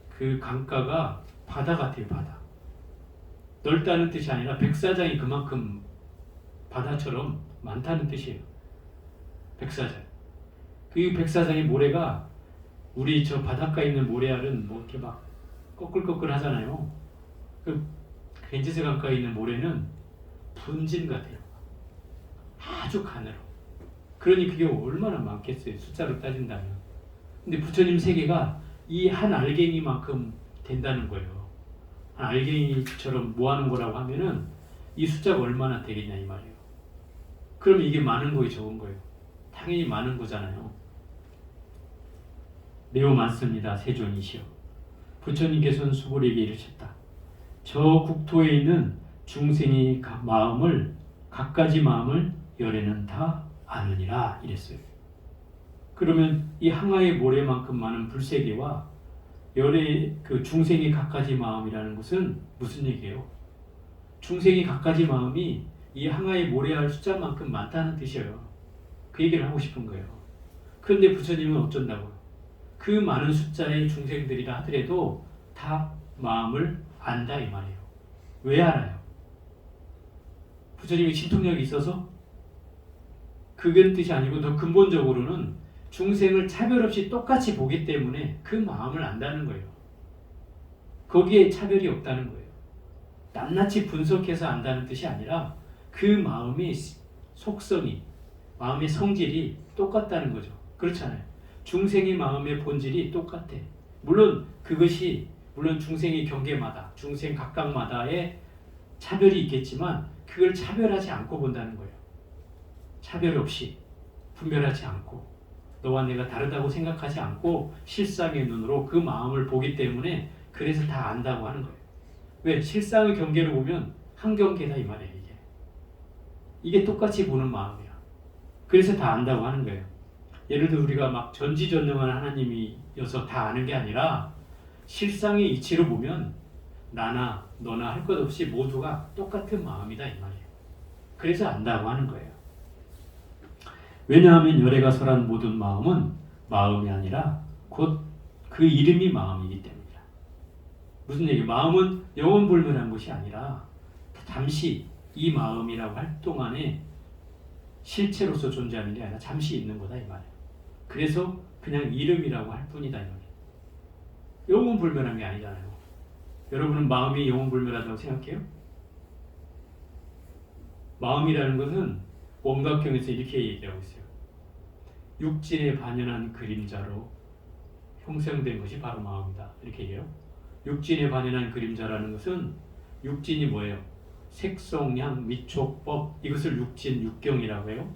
그 강가가 바다 같아요. 바다. 넓다는 뜻이 아니라 백사장이 그만큼 바다처럼 많다는 뜻이에요. 백사장. 그 백사장의 모래가 우리 저 바닷가에 있는 모래알은 뭐 이렇게 막 꺼끌꺼끌 하잖아요. 그 겐지스 강가에 있는 모래는 분진 같아요. 아주 가늘어. 그러니 그게 얼마나 많겠어요. 숫자로 따진다면. 근데 부처님 세계가 이 한 알갱이만큼 된다는 거예요. 한 알갱이처럼 모아놓은 거라고 하면은 이 숫자가 얼마나 되겠냐 이 말이에요. 그럼 이게 많은 거예요, 적은 거예요? 당연히 많은 거잖아요. 매우 많습니다. 세존이시여. 부처님께서는 수불에게 이르셨다. 저 국토에 있는 중생의 마음을 갖가지 마음을 열애는 다 아느니라 이랬어요. 그러면 이 항아의 모래만큼 많은 불세계와 열애 그 중생의 갖가지 마음이라는 것은 무슨 얘기예요? 중생의 갖가지 마음이 이 항아의 모래알 숫자만큼 많다는 뜻이에요. 그 얘기를 하고 싶은 거예요. 그런데 부처님은 어쩐다고요? 그 많은 숫자의 중생들이라 하더라도 다 마음을 안다 이 말이에요. 왜 알아요? 부처님이 신통력이 있어서? 그건 뜻이 아니고 더 근본적으로는 중생을 차별 없이 똑같이 보기 때문에 그 마음을 안다는 거예요. 거기에 차별이 없다는 거예요. 낱낱이 분석해서 안다는 뜻이 아니라 그 마음의 속성이, 마음의 성질이 똑같다는 거죠. 그렇잖아요. 중생의 마음의 본질이 똑같아. 물론 중생의 경계마다, 중생 각각마다의 차별이 있겠지만 그걸 차별하지 않고 본다는 거예요. 차별 없이, 분별하지 않고, 너와 내가 다르다고 생각하지 않고 실상의 눈으로 그 마음을 보기 때문에 그래서 다 안다고 하는 거예요. 왜? 실상의 경계를 보면 한 경계다 이 말이에요. 이게 똑같이 보는 마음이야. 그래서 다 안다고 하는 거예요. 예를 들어 우리가 막 전지전능한 하나님이어서 다 아는 게 아니라 실상의 이치로 보면 나나 너나 할 것 없이 모두가 똑같은 마음이다 이 말이에요. 그래서 안다고 하는 거예요. 왜냐하면 열애가 설한 모든 마음은 마음이 아니라 곧 그 이름이 마음이기 때문이다. 무슨 얘기? 마음은 영원불멸한 것이 아니라 잠시 이 마음이라고 할 동안에 실체로서 존재하는 게 아니라 잠시 있는 거다 이 말이에요. 그래서 그냥 이름이라고 할 뿐이다 이 말이에요. 영원불멸한 게 아니잖아요. 여러분은 마음이 영원불멸하다고 생각해요? 마음이라는 것은 원각경에서 이렇게 얘기하고 있어요. 육진에 반연한 그림자로 형성된 것이 바로 마음이다. 이렇게 얘기해요. 육진에 반연한 그림자라는 것은 육진이 뭐예요? 색성향, 미촉법, 이것을 육진, 육경이라고 해요.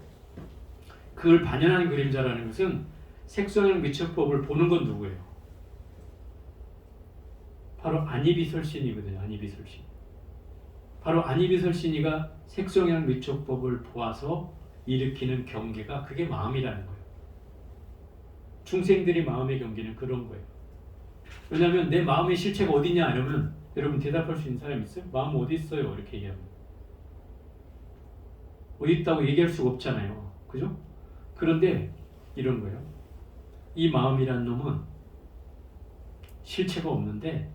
그걸 반연한 그림자라는 것은 색성향, 미촉법을 보는 건 누구예요? 바로 안이비설신이거든요. 안이비설신. 바로 안이비설신이가 색성향, 미촉법을 보아서 일으키는 경계가 그게 마음이라는 거예요. 중생들이 마음의 경계는 그런 거예요. 왜냐하면 내 마음의 실체가 어디냐 이러면 여러분 대답할 수 있는 사람 있어요? 마음 어디 있어요? 이렇게 얘기하면 어디 있다고 얘기할 수가 없잖아요. 그죠? 그런데 이런 거예요. 이 마음이란 놈은 실체가 없는데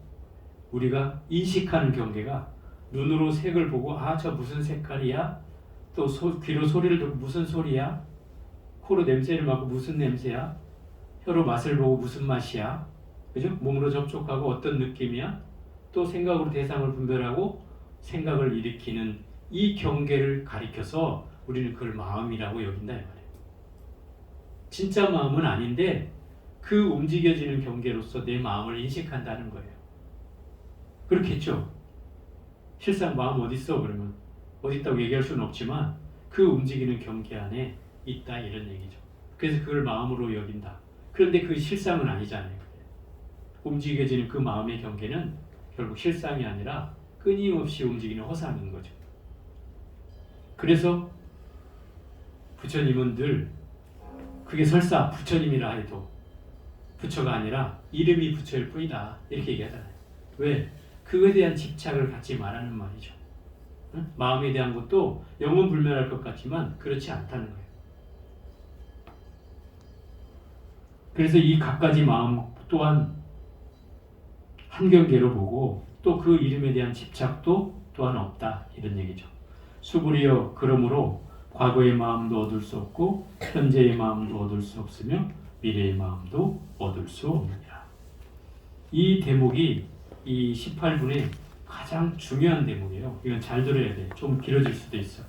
우리가 인식하는 경계가 눈으로 색을 보고 아 저 무슨 색깔이야? 또 귀로 소리를 듣고 무슨 소리야? 코로 냄새를 맡고 무슨 냄새야? 혀로 맛을 보고 무슨 맛이야? 그죠? 몸으로 접촉하고 어떤 느낌이야? 또 생각으로 대상을 분별하고 생각을 일으키는 이 경계를 가리켜서 우리는 그걸 마음이라고 여긴다 이 말이에요. 진짜 마음은 아닌데 그 움직여지는 경계로서 내 마음을 인식한다는 거예요. 그렇겠죠? 실상 마음 어디 있어? 그러면 어디 있다고 얘기할 수는 없지만 그 움직이는 경계 안에 있다 이런 얘기죠. 그래서 그걸 마음으로 여긴다. 그런데 그 실상은 아니잖아요. 움직여지는 그 마음의 경계는 결국 실상이 아니라 끊임없이 움직이는 허상인 거죠. 그래서 부처님은 늘 그게 설사 부처님이라 해도 부처가 아니라 이름이 부처일 뿐이다 이렇게 얘기하잖아요. 왜? 그거에 대한 집착을 갖지 말라는 말이죠. 응? 마음에 대한 것도 영원불멸할 것 같지만 그렇지 않다는 거예요. 그래서 이 갖가지 마음 또한 한 경계로 보고 또 그 이름에 대한 집착도 또한 없다 이런 얘기죠. 수불이여 그러므로 과거의 마음도 얻을 수 없고 현재의 마음도 얻을 수 없으며 미래의 마음도 얻을 수 없느니라. 이 대목이 이 18분의 가장 중요한 대목이에요. 이건 잘 들어야 돼. 좀 길어질 수도 있어.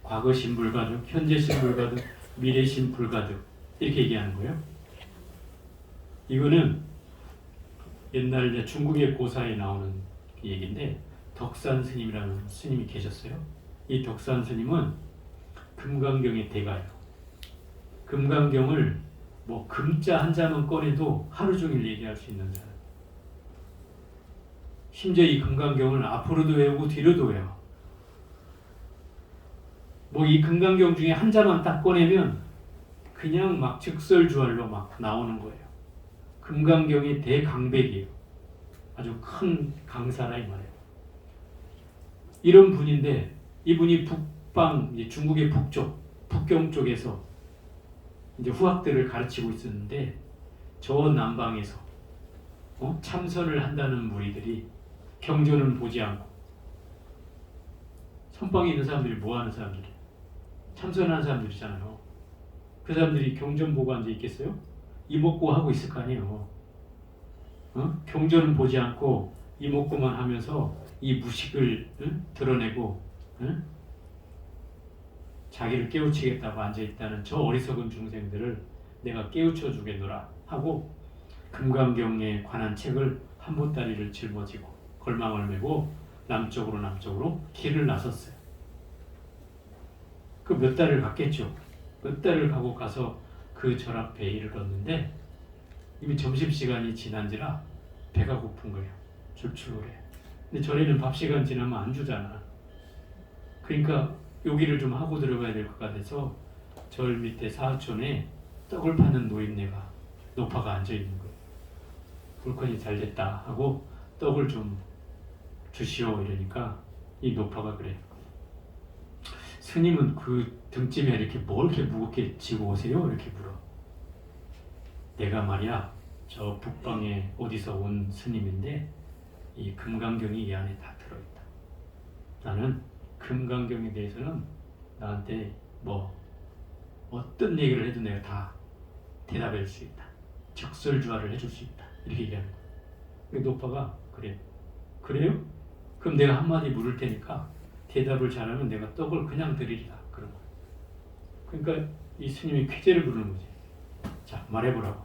과거 신불가득, 현재 신불가득, 미래 신불가득 이렇게 얘기하는 거예요. 이거는 옛날 중국의 고사에 나오는 얘기인데 덕산 스님이라는 스님이 계셨어요. 이 덕산 스님은 금강경의 대가예요. 금강경을 뭐 금자 한 자만 꺼내도 하루 종일 얘기할 수 있는 사람. 심지어 이 금강경을 앞으로도 외우고 뒤로도 외워. 뭐 이 금강경 중에 한 자만 딱 꺼내면 그냥 막 즉설주알로 막 나오는 거예요. 금강경의 대강백이에요. 아주 큰 강사라 이 말이에요. 이런 분인데 이분이 북방 이제 중국의 북쪽 북경 쪽에서 이제 후학들을 가르치고 있었는데 저 남방에서 참선을 한다는 무리들이 경전은 보지 않고 선방에 있는 사람들이 뭐 하는 사람들이에요? 참선하는 사람들이잖아요. 그 사람들이 경전 보고 앉아 있겠어요? 이목구 하고 있을 거 아니에요. 경전은 보지 않고 이목구만 하면서 이 무식을 드러내고 자기를 깨우치겠다고 앉아있다는 저 어리석은 중생들을 내가 깨우쳐 주겠노라 하고 금강경에 관한 책을 한 보따리를 짊어지고 걸망을 메고 남쪽으로 길을 나섰어요. 그 몇 달을 갔겠죠. 몇 달을 가고 가서 그 절 앞에 이르렀는데 이미 점심시간이 지난지라 배가 고픈 거예요. 출출해. 근데 절에는 밥시간 지나면 안 주잖아. 그러니까 요기를 좀 하고 들어가야 될 것 같아서 절 밑에 사하촌에 떡을 파는 노인네가 노파가 앉아 있는 거예요. 불건이 잘 됐다 하고 떡을 좀 주시오 이러니까 이 노파가 그래. 스님은 그 등짐에 이렇게 뭘 이렇게 무겁게 지고 오세요? 이렇게 물어. 내가 말이야 저 북방에 어디서 온 스님인데 이 금강경이 이 안에 다 들어있다. 나는 금강경에 대해서는 나한테 뭐 어떤 얘기를 해도 내가 다 대답할 수 있다. 적설주화를 해줄 수 있다. 이렇게 얘기하는 거야. 노파가 그래. 그래요? 그럼 내가 한마디 물을 테니까 대답을 잘하면 내가 떡을 그냥 드리리라. 그런 거야. 그러니까 이 스님이 쾌재를 부르는 거지. 자, 말해보라고.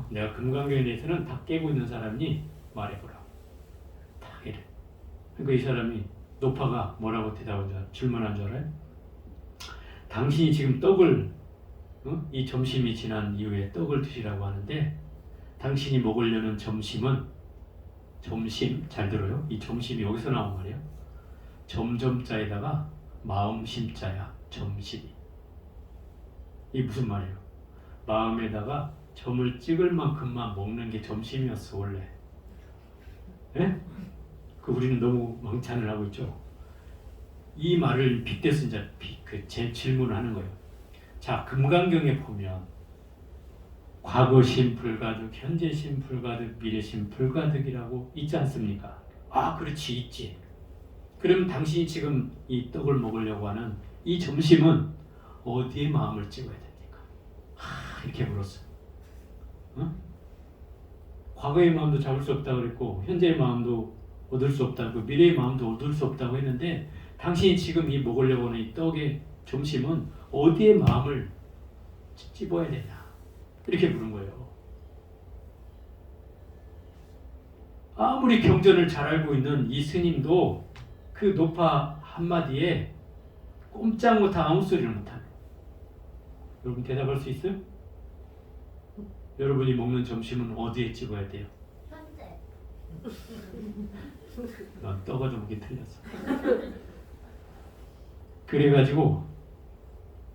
내가 금강경에 대해서는 다 깨고 있는 사람이 말해보라고. 다 이래. 그러니까 이 사람이 노파가 뭐라고 대답을 질문한 줄 알아요? 당신이 지금 떡을 이 점심이 지난 이후에 떡을 드시라고 하는데 당신이 먹으려는 점심은 점심 잘 들어요. 이 점심이 여기서 나온 말이야. 점점자에다가 마음심자야. 점심이. 이게 무슨 말이에요? 마음에다가 점을 찍을 만큼만 먹는 게 점심이었어 원래. 예? 그 우리는 너무 망찬을 하고 있죠. 이 말을 빗대서 이제 제 질문을 하는 거예요. 자, 금강경에 보면 과거심 불가득, 현재심 불가득, 미래심 불가득이라고 있지 않습니까? 아, 그렇지, 있지. 그럼 당신이 지금 이 떡을 먹으려고 하는 이 점심은 어디에 마음을 찍어야 됩니까? 이렇게 물었어. 과거의 마음도 잡을 수 없다고 그랬고 현재의 마음도 얻을 수 없다고, 미래의 마음도 얻을 수 없다고 했는데 당신이 지금 이 먹으려고 하는 이 떡의 점심은 어디에 마음을 찝어야 되냐? 이렇게 물은 거예요. 아무리 경전을 잘 알고 있는 이 스님도 그 노파 한마디에 꼼짝 못하고 아무 소리를 못하네. 여러분 대답할 수 있어요? 여러분이 먹는 점심은 어디에 찍어야 돼요? 현재. 넌 떠가 좀 보기 틀렸어. 그래가지고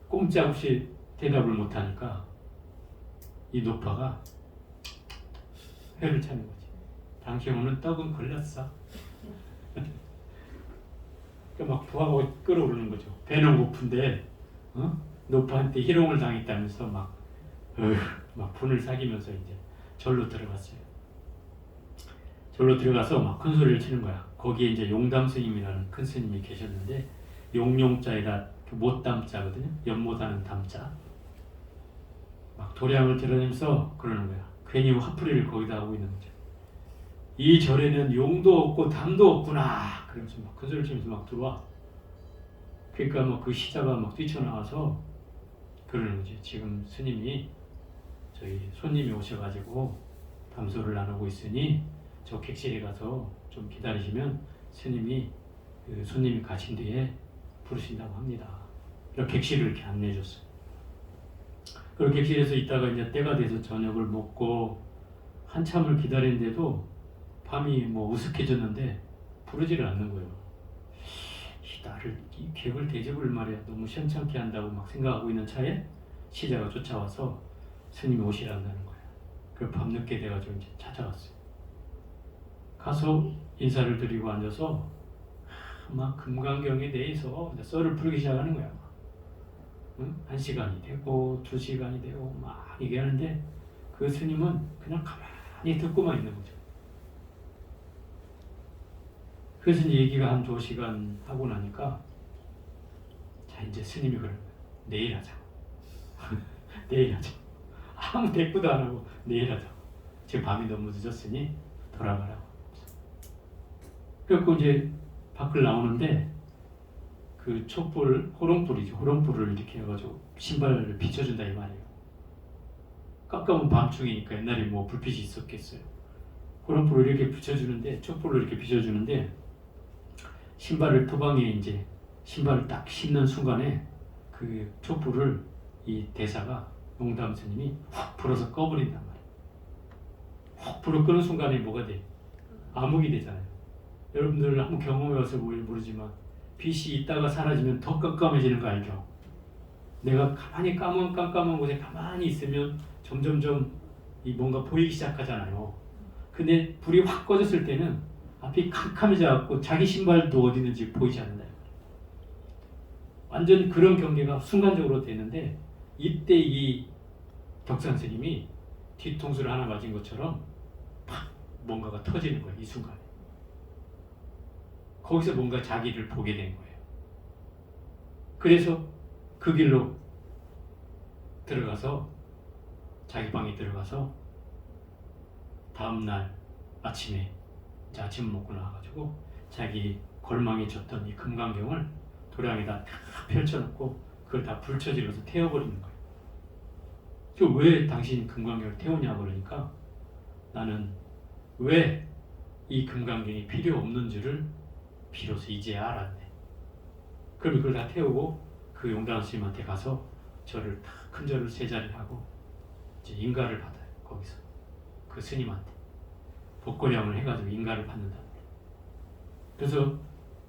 꼼짝없이 대답을 못하니까 이 노파가 회를 차는 거지. 당신 오늘 떡은 걸렸어. 그러니까 막 부하고 끓어오르는 거죠. 배는 고픈데 노파한테 희롱을 당했다면서 막 분을 사귀면서 이제 절로 들어갔어요. 절로 들어가서 막 큰 소리를 치는 거야. 거기에 이제 용담 스님이라는 큰 스님이 계셨는데 용용자에다 못담자거든요. 연못하는 담자. 막 도량을 드러내면서 그러는 거야. 괜히 화풀이를 거기다 하고 있는 거죠. 이 절에는 용도 없고 담도 없구나. 그러면서 막 큰 소리를 치면서 막 들어와. 그러니까 뭐 그 시자가 막 뛰쳐나와서 그러는 거지. 지금 스님이 저희 손님이 오셔가지고 담소를 나누고 있으니 저 객실에 가서 좀 기다리시면 스님이 그 손님이 가신 뒤에 부르신다고 합니다. 이렇게 객실을 이렇게 안내해줬어요. 그리고 객실에서 있다가 이제 때가 돼서 저녁을 먹고 한참을 기다리는데도 밤이 뭐 우습해졌는데 부르지를 않는 거예요. 나를 이 객을 대접을 말이야 너무 시원찮게 한다고 막 생각하고 있는 차에 시자가 쫓아와서 스님이 오시란다는 거예요. 그리고 밤늦게 돼가지고 이제 찾아왔어요. 가서 인사를 드리고 앉아서 막 금강경에 대해서 썰을 풀기 시작하는 거야. 응? 1시간이 되고 2시간이 되고 막 얘기하는데 그 스님은 그냥 가만히 듣고만 있는 거죠. 그래서 이제 얘기가 한 2시간 하고 나니까 자 이제 스님이 그러는 거야. 내일 하자. 내일 하자. 아무 대꾸도 안 하고 내일 하자. 지금 밤이 너무 늦었으니 돌아가라고. 그래갖고 이제 밖을 나오는데 그 촛불, 호롱불이죠. 호롱불을 이렇게 해가지고 신발을 비춰준다 이 말이에요. 깜깜한 밤중이니까 옛날에 뭐 불빛이 있었겠어요. 호롱불을 이렇게 비춰주는데 촛불을 이렇게 비춰주는데 신발을 토방에 이제 신발을 딱 신는 순간에 그 촛불을 이 대사가 용담 스님이 훅 불어서 꺼버린단 말이에요. 훅 불어 끄는 순간에 뭐가 돼? 암흑이 되잖아요. 여러분들 한번 경험해 봐서 모르지만 빛이 있다가 사라지면 더 깜깜해지는 거 알죠? 내가 가만히 깜깜한 곳에 가만히 있으면 점점점 이 뭔가 보이기 시작하잖아요. 근데 불이 확 꺼졌을 때는 앞이 캄캄해져갖고 자기 신발도 어디 있는지 보이지 않는다. 완전 그런 경계가 순간적으로 되는데 이때 이 덕산 스님이 뒤통수를 하나 맞은 것처럼 팍 뭔가가 터지는 거예요. 이 순간에. 거기서 뭔가 자기를 보게 된 거예요. 그래서 그 길로 들어가서 자기 방에 들어가서 다음날 아침에 이제 아침 먹고 나와가지고 자기 골망에 줬던 이 금강경을 도량에다 다 펼쳐놓고 그걸 다 불처질러서 태워버리는 거예요. 저 왜 당신 금강경을 태우냐 그러니까 나는 왜 이 금강경이 필요 없는 줄을 비로소 이제야 알았네. 그럼 그걸 다 태우고 그 용단 스님한테 가서 절을 다 큰 절을 세 자리 하고 이제 인가를 받아요. 거기서 그 스님한테 복고량을 해가지고 인가를 받는다. 그래서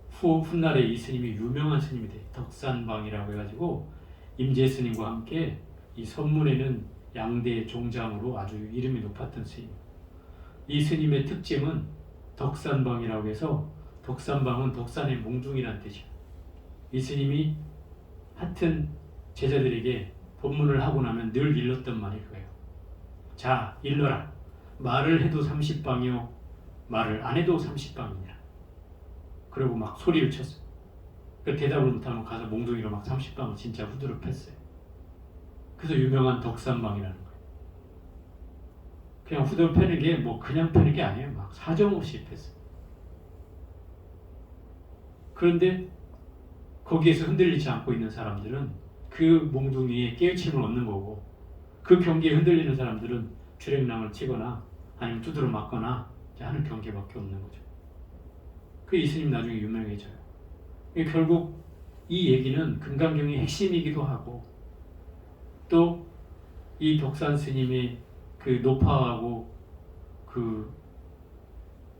훗날에 이 스님이 유명한 스님이 돼. 덕산방이라고 해가지고 임재 스님과 함께 이 선문에는 양대 종장으로 아주 이름이 높았던 스님. 이 스님의 특징은 덕산방이라고 해서 덕산방은 덕산의 몽둥이라는 뜻이에요. 이 스님이 하여튼 제자들에게 법문을 하고 나면 늘 일렀던 말이 그거예요. 자, 일러라. 말을 해도 30방이요. 말을 안 해도 30방이니라. 그리고 막 소리를 쳤어요. 그 대답을 못하면 가서 몽둥이로 막 30방을 진짜 후드로 팼어요. 그래서 유명한 덕산방이라는 거예요. 그냥 후드로 패는 게 뭐 그냥 패는 게 아니에요. 막 사정없이 팼어요. 그런데 거기에서 흔들리지 않고 있는 사람들은 그 몽둥이에 깨우침을 얻는 거고 그 경계에 흔들리는 사람들은 주랭랑을 치거나 아니면 두드러 맞거나 하는 경계밖에 없는 거죠. 그 이스님 나중에 유명해져요. 결국 이 얘기는 금강경의 핵심이기도 하고 또 이 덕산 스님의 그 노파하고 그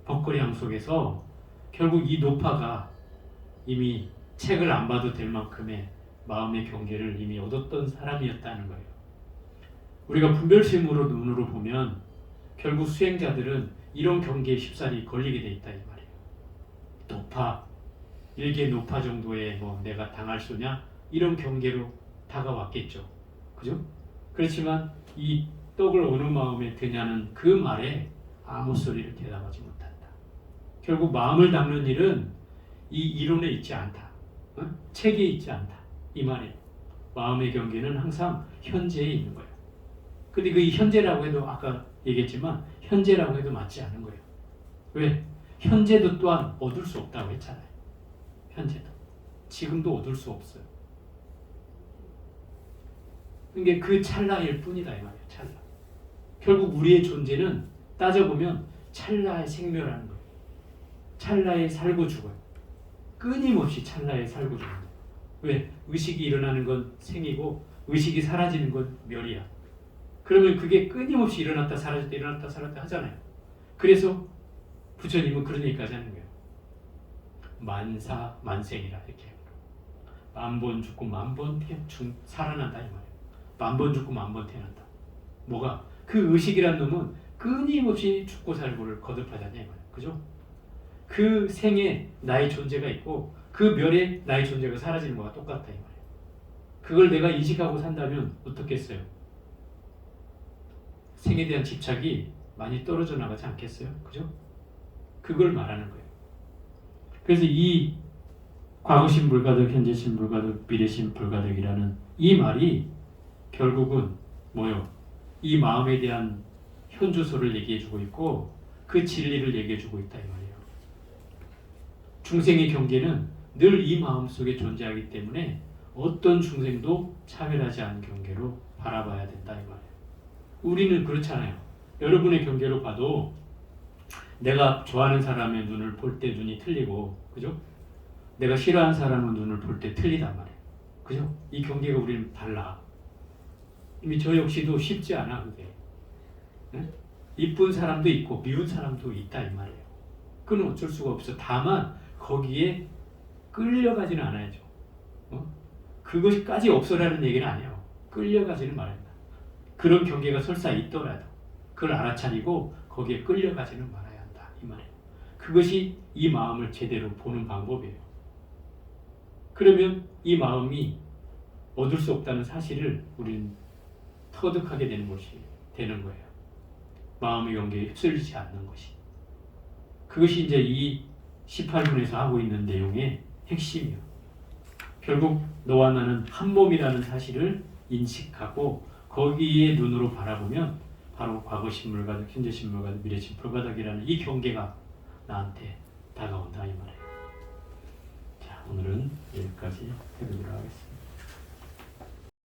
벅거리함 속에서 결국 이 노파가 이미 책을 안 봐도 될 만큼의 마음의 경계를 이미 얻었던 사람이었다는 거예요. 우리가 분별심으로 눈으로 보면 결국 수행자들은 이런 경계에 쉽사리 걸리게 돼 있다 이 말이에요. 노파, 일개 노파 정도의 뭐 내가 당할 수냐 이런 경계로 다가왔겠죠. 그죠? 그렇지만 이 떡을 어느 마음에 드냐는 그 말에 아무 소리를 대답하지 못한다. 결국 마음을 닦는 일은 이 이론에 있지 않다. 책에 있지 않다. 이 말이에요. 마음의 경계는 항상 현재에 있는 거예요. 근데 그 현재라고 해도 아까 얘기했지만 현재라고 해도 맞지 않은 거예요. 왜? 현재도 또한 얻을 수 없다고 했잖아요. 현재도. 지금도 얻을 수 없어요. 그러니까 그 찰나일 뿐이다 이 말이에요. 찰나. 결국 우리의 존재는 따져보면 찰나의 생멸하는 거예요. 찰나에 살고 죽어요. 끊임없이 찰나에 살고 죽어요. 왜? 의식이 일어나는 건 생이고 의식이 사라지는 건 멸이야. 그러면 그게 끊임없이 일어났다 사라졌다 일어났다 사라졌다 하잖아요. 그래서 부처님은 그런 얘기까지 하는 거예요. 만사 만생이라 이렇게. 만번 죽고 만번 살아난다 이 말이에요. 만번 죽고 만번 태어난다. 뭐가? 그 의식이란 놈은 끊임없이 죽고 살고를 거듭하잖아요 이 말이에요. 그죠? 그 생에 나의 존재가 있고 그 멸에 나의 존재가 사라지는 거와 똑같다 이 말이에요. 그걸 내가 인식하고 산다면 어떻겠어요? 생에 대한 집착이 많이 떨어져 나가지 않겠어요? 그죠? 그걸 말하는 거예요. 그래서 이 과거신 불가득, 현재신 불가득, 미래신 불가득이라는 이 말이 결국은 뭐요? 이 마음에 대한 현주소를 얘기해주고 있고 그 진리를 얘기해주고 있다 이 말이에요. 중생의 경계는 늘 이 마음속에 존재하기 때문에 어떤 중생도 차별하지 않은 경계로 바라봐야 된다 이 말이에요. 우리는 그렇잖아요. 여러분의 경계로 봐도 내가 좋아하는 사람의 눈을 볼 때 눈이 틀리고 그죠? 내가 싫어하는 사람의 눈을 볼 때 틀리단 말이에요. 그죠? 이 경계가 우리는 달라. 이미 저 역시도 쉽지 않아 그게. 네? 이쁜 사람도 있고 미운 사람도 있다 이 말이에요. 그건 어쩔 수가 없어. 다만 거기에 끌려가지는 않아야죠. 그 그것까지 없어라는 얘기는 아니에요. 끌려가지는 말아야 한다. 그런 경계가 설사 있더라도 그걸 알아차리고 거기에 끌려가지는 말아야 한다. 이 말이에요. 그것이 이 마음을 제대로 보는 방법이에요. 그러면 이 마음이 얻을 수 없다는 사실을 우리는 터득하게 되는 것이 되는 거예요. 마음의 경계에 휩쓸리지 않는 것이. 그것이 이제 이 18분에서 하고 있는 내용의 핵심이에요. 결국 너와 나는 한 몸이라는 사실을 인식하고 거기에 눈으로 바라보면 바로 과거 신물가득, 현재 신물가득, 미래 신물가득이라는 이 경계가 나한테 다가온다 이 말이에요. 자, 오늘은 여기까지 해보도록 하겠습니다.